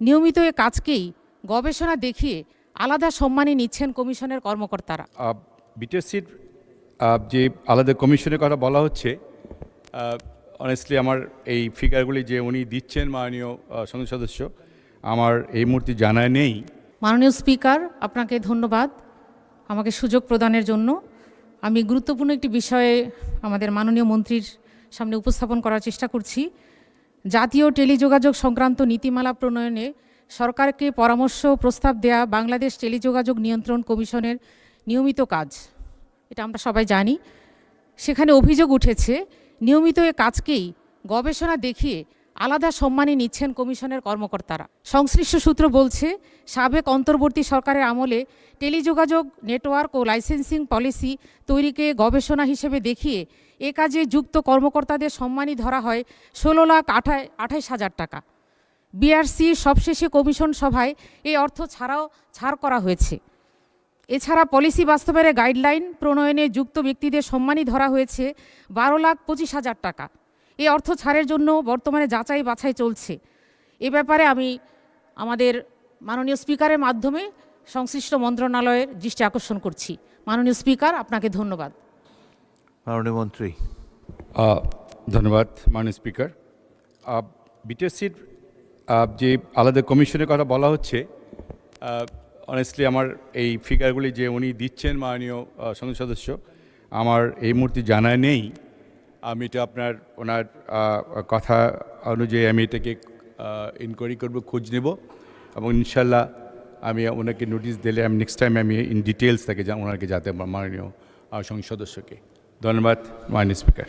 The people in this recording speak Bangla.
নিয়মিত এ কাজকেই গবেষণা দেখিয়ে আলাদা সম্মানী নিচ্ছেন কমিশনের কর্মকর্তারা। বিটিএসসির যে আলাদা কমিশনের কথা বলা হচ্ছে, অনেস্টলি আমার এই ফিগারগুলি যে উনি দিচ্ছেন মাননীয় সংসদ সদস্য, আমার এই মুহূর্তে জানা নেই। মাননীয় স্পিকার, আপনাকে ধন্যবাদ আমাকে সুযোগ প্রদানের জন্য। আমি গুরুত্বপূর্ণ একটি বিষয়ে আমাদের মাননীয় মন্ত্রীর সামনে উপস্থাপন করার চেষ্টা করছি। জাতীয় টেলিযোগাযোগ সংক্রান্ত নীতিমালা প্রণয়নে সরকারকে পরামর্শ প্রস্তাব দেয়া বাংলাদেশ টেলিযোগাযোগ নিয়ন্ত্রণ কমিশনের নিয়মিত কাজ, এটা আমরা সবাই জানি। সেখানে অভিযোগ উঠেছে নিয়মিত এ কাজকেই গবেষণা দেখিয়ে আলাদা সম্মানী নিচ্ছেন কমিশনের কর্মকর্তারা। সংশ্লিষ্ট সূত্র বলছে, সাবেক অন্তর্বর্তী সরকারের আমলে টেলিযোগাযোগ নেটওয়ার্ক ও লাইসেন্সিং পলিসি তৈরিকে গবেষণা হিসেবে দেখিয়ে এ কাজে যুক্ত কর্মকর্তাদের সম্মানী ধরা হয় 16,28,000 টাকা। বিআরসি সবশেষে কমিশন সভায় এই অর্থ ছাড় করা হয়েছে। এছাড়া পলিসি বাস্তবায়নের গাইডলাইন প্রণয়নে যুক্ত ব্যক্তিদের সম্মানী ধরা হয়েছে 12,25,000 টাকা। এই অর্থ ছাড়ের জন্য বর্তমানে যাচাই বাছাই চলছে। এ ব্যাপারে আমি আমাদের মাননীয় স্পিকারের মাধ্যমে সংশ্লিষ্ট মন্ত্রণালয়ের দৃষ্টি আকর্ষণ করছি। মাননীয় স্পিকার, আপনাকে ধন্যবাদ। মাননীয় মন্ত্রী। ধন্যবাদ মাননীয় স্পিকার। বিটিএসসির যে আলাদা কমিশনের কথা বলা হচ্ছে, অনেস্টলি আমার এই ফিগারগুলি যে উনি দিচ্ছেন মাননীয় সংসদ সদস্য, আমার এই মুহূর্তে জানা নেই। আমি এটা ওনার কথা অনুযায়ী আমি এটাকে ইনকোয়ারি করব, খোঁজ নেব, এবং ইনশাল্লাহ আমি ওনাকে নোটিশ দিলে আমি নেক্সট টাইম আমি ইন ডিটেলস তাকে ওনাকে যাতে মাননীয় সংসদ সদস্যকে। ধন্যবাদ মাননীয় স্পিকার।